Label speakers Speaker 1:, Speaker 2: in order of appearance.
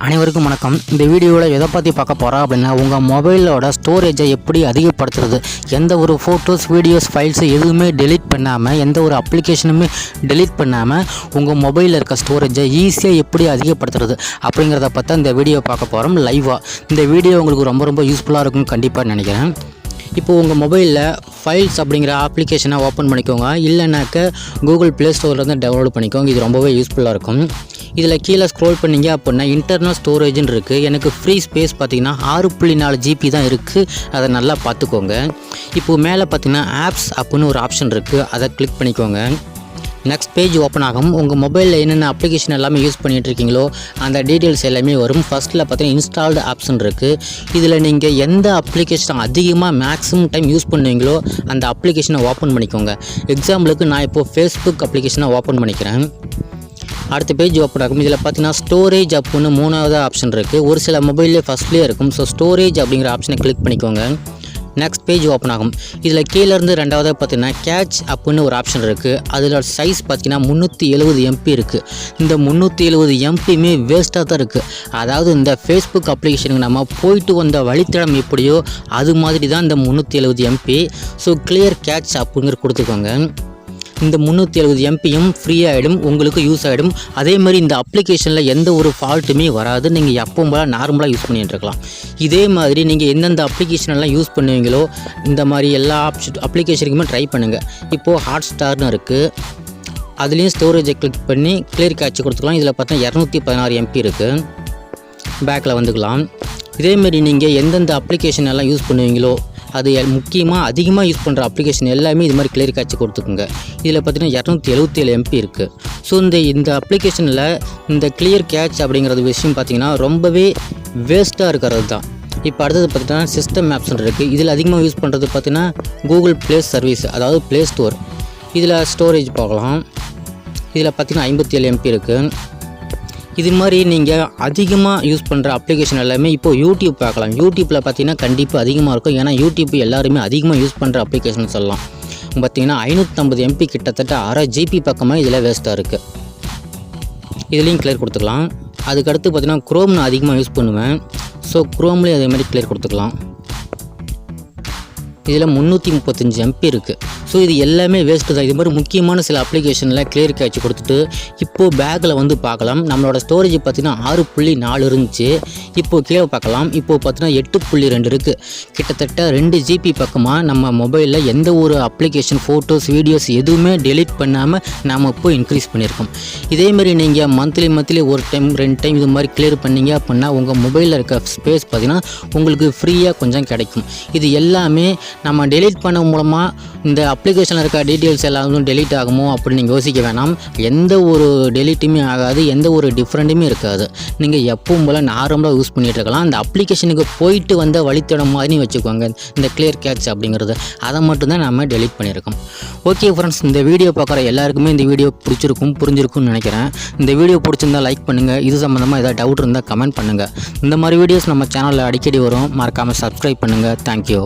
Speaker 1: அனைவருக்கும் வணக்கம். இந்த வீடியோவில் எதை பற்றி பார்க்க போகிறோம் அப்படின்னா, உங்கள் மொபைலோட ஸ்டோரேஜை எப்படி அதிகப்படுத்துறது, எந்த ஒரு ஃபோட்டோஸ் வீடியோஸ் ஃபைல்ஸு எதுவுமே டெலீட் பண்ணாமல், எந்த ஒரு அப்ளிகேஷனுமே டெலீட் பண்ணாமல் உங்கள் மொபைலில் இருக்க ஸ்டோரேஜை ஈஸியாக எப்படி அதிகப்படுத்துறது அப்படிங்கிறத பற்றி இந்த வீடியோ பார்க்க போகிறோம் லைவாக. இந்த வீடியோ உங்களுக்கு ரொம்ப யூஸ்ஃபுல்லாக இருக்கும்னு கண்டிப்பாக நினைக்கிறேன். இப்போது உங்கள் மொபைலில் ஃபைல்ஸ் அப்படிங்கிற அப்ளிகேஷனை ஓப்பன் பண்ணிக்கோங்க. இல்லைனாக்க கூகுள் ப்ளே ஸ்டோர்லேருந்து டவுன்லோட் பண்ணிக்கோங்க. இது ரொம்பவே யூஸ்ஃபுல்லாக இருக்கும். இதில் கீழே ஸ்க்ரோல் பண்ணிங்க அப்படின்னா இன்டர்னல் ஸ்டோரேஜ்னு இருக்குது. எனக்கு ஃப்ரீ ஸ்பேஸ் பார்த்திங்கன்னா 6.4 GB தான் இருக்குது. அதை நல்லா பார்த்துக்கோங்க. இப்போது மேலே பார்த்திங்கன்னா ஆப்ஸ் அப்படின்னு ஒரு ஆப்ஷன் இருக்குது. அதை கிளிக் பண்ணிக்கோங்க. நெக்ஸ்ட் பேஜ் ஓப்பன் ஆகும். உங்கள் மொபைலில் என்னென்ன அப்ளிகேஷன் எல்லாமே யூஸ் பண்ணிகிட்ருக்கீங்களோ அந்த டீட்டெயில்ஸ் எல்லாமே வரும். ஃபஸ்ட்டில் பார்த்தீங்கன்னா இன்ஸ்டால்டு ஆப்ஷன் இருக்குது. இதில் நீங்கள் எந்த அப்ளிகேஷன் அதிகமாக மேக்ஸிமம் டைம் யூஸ் பண்ணுவீங்களோ அந்த அப்ளிகேஷனை ஓப்பன் பண்ணிக்கோங்க. எக்ஸாம்பிளுக்கு நான் இப்போது ஃபேஸ்புக் அப்ளிகேஷனை ஓப்பன் பண்ணிக்கிறேன். அடுத்த பேஜ் ஓப்பன் ஆகும். இதில் பார்த்தீங்கன்னா ஸ்டோரேஜ் அப்படின்னு 3வது ஆப்ஷன் இருக்குது. ஒரு சில மொபைல்லே ஃபஸ்ட்லேயே இருக்கும். ஸோ ஸ்டோரேஜ் அப்படிங்கிற ஆப்ஷனை கிளிக் பண்ணிக்கோங்க. நெக்ஸ்ட் பேஜ் ஓப்பன் ஆகும். இதில் கீழேருந்து ரெண்டாவதாக பார்த்தீங்கன்னா கேட்ச் அப்படின்னு ஒரு ஆப்ஷன் இருக்குது. அதில் சைஸ் பார்த்தீங்கன்னா 370 MB இருக்குது. இந்த 370 MBயுமே வேஸ்ட்டாக தான் இருக்குது. அதாவது இந்த ஃபேஸ்புக் அப்ளிகேஷனுக்கு நம்ம போயிட்டு வந்த வழித்தடம் எப்படியோ அது மாதிரி தான் இந்த 370 MB. ஸோ கிளியர் கேட்ச் அப்படிங்கிற கொடுத்துக்கோங்க. இந்த 370 MBயும் ஃப்ரீ ஆகிடும், உங்களுக்கு யூஸ் ஆகிடும். அதே மாதிரி இந்த அப்ளிகேஷனில் எந்த ஒரு ஃபால்ட்டுமே வராது. நீங்கள் எப்பவும் போல நார்மலாக யூஸ் பண்ணிகிட்டு இருக்கலாம். இதே மாதிரி நீங்கள் எந்தெந்த அப்ளிகேஷனெல்லாம் யூஸ் பண்ணுவீங்களோ இந்த மாதிரி எல்லா அப்ளிகேஷனுக்குமே ட்ரை பண்ணுங்கள். இப்போது ஹாட் ஸ்டார்னு இருக்குது. அதுலேயும் ஸ்டோரேஜை கிளிக் பண்ணி கிளியர் கேட்ச் கொடுத்துக்கலாம். இதில் பார்த்தா 216 MB இருக்குது. பேக்கில் வந்துக்கலாம். இதேமாரி நீங்கள் எந்தெந்த அப்ளிகேஷன் எல்லாம் யூஸ் பண்ணுவீங்களோ அது முக்கியமாக அதிகமாக யூஸ் பண்ணுற அப்ளிகேஷன் எல்லாமே இது மாதிரி கிளியர் கேட்ச் கொடுத்துக்குங்க. இதில் பார்த்தீங்கன்னா 277 MB இருக்குது. ஸோ இந்த அப்ளிகேஷனில் இந்த கிளியர் கேட்ச் அப்படிங்கிறது விஷயம் பார்த்திங்கன்னா ரொம்பவே வேஸ்ட்டாக இருக்கிறது தான். இப்போ அடுத்தது பார்த்திங்கன்னா சிஸ்டம் ஆப்ஷன் இருக்குது. இதில் அதிகமாக யூஸ் பண்ணுறது பார்த்திங்கன்னா கூகுள் ப்ளே சர்வீஸ், அதாவது ப்ளே ஸ்டோர். இதில் ஸ்டோரேஜ் பார்க்கலாம். இதில் பார்த்திங்கன்னா 57 MB இருக்குது. இது மாதிரி நீங்கள் அதிகமாக யூஸ் பண்ணுற அப்ளிகேஷன் எல்லாமே இப்போது யூடியூப் பார்க்கலாம். யூடியூப்பில் பார்த்தீங்கன்னா கண்டிப்பாக அதிகமாக இருக்கும். ஏன்னா யூடியூப் எல்லாருமே அதிகமாக யூஸ் பண்ணுற அப்ளிகேஷன் சொல்லலாம். பார்த்திங்கன்னா 550 MB கிட்டத்தட்ட 1/2 GB பக்கமாக இதில் வேஸ்ட்டாக இருக்குது. இதுலேயும் கிளியர் கொடுத்துக்கலாம். அதுக்கடுத்து பார்த்திங்கன்னா குரோம் நான் அதிகமாக யூஸ் பண்ணுவேன். ஸோ குரோம்லேயும் அதே மாதிரி கிளியர் கொடுத்துக்கலாம். இதில் 335 MB இருக்குது. ஸோ இது எல்லாமே வேஸ்ட்டு தான். இது மாதிரி முக்கியமான சில அப்ளிகேஷனில் கிளியர் கேட்ச் கொடுத்துட்டு இப்போது பேக்கில் வந்து பார்க்கலாம். நம்மளோட ஸ்டோரேஜ் பார்த்திங்கன்னா 6.4 இருந்துச்சு. இப்போது கீழே பார்க்கலாம். இப்போது பார்த்தீங்கன்னா 8.2 இருக்குது. கிட்டத்தட்ட 2 GB பக்கமாக நம்ம மொபைலில் எந்த ஒரு அப்ளிகேஷன் ஃபோட்டோஸ் வீடியோஸ் எதுவுமே டெலீட் பண்ணாமல் நம்ம இப்போ இன்க்ரீஸ் பண்ணியிருக்கோம். இதேமாரி நீங்கள் மந்த்லி ஒரு டைம் 2 டைம் இது மாதிரி கிளியர் பண்ணிங்க அப்படின்னா உங்கள் மொபைலில் இருக்க ஸ்பேஸ் பார்த்திங்கன்னா உங்களுக்கு ஃப்ரீயாக கொஞ்சம் கிடைக்கும். இது எல்லாமே நம்ம டெலீட் பண்ண மூலமாக இந்த அப்ளிகேஷனில் இருக்க டீட்டெயில்ஸ் எல்லாமே டெலீட் ஆகுமோ அப்படின்னு நீங்கள் யோசிக்க வேணாம். எந்த ஒரு டெலீட்டுமே ஆகாது, எந்த ஒரு டிஃப்ரெண்ட்டுமே இருக்காது. நீங்கள் எப்பவும் போல் நார்மலாக யூஸ் பண்ணிகிட்டு இருக்கலாம். அந்த அப்ளிகேஷனுக்கு போயிட்டு வந்த வழித்தடம் மாதிரி வச்சுக்கோங்க. இந்த கிளியர் கேட்ச் அப்படிங்கிறது அதை மட்டும்தான் நம்ம டெலீட் பண்ணியிருக்கோம். ஓகே ஃப்ரெண்ட்ஸ், இந்த வீடியோ பார்க்குற எல்லாருக்குமே இந்த வீடியோ புரிஞ்சிருக்கும்னு நினைக்கிறேன். இந்த வீடியோ பிடிச்சிருந்தால் லைக் பண்ணுங்கள். இது சம்மந்தமாக ஏதாவது டவுட் இருந்தால் கமெண்ட் பண்ணுங்கள். இந்த மாதிரி வீடியோஸ் நம்ம சேனலில் அடிக்கடி வரும். மறக்காமல் சப்ஸ்கிரைப் பண்ணுங்கள். தேங்க்யூ.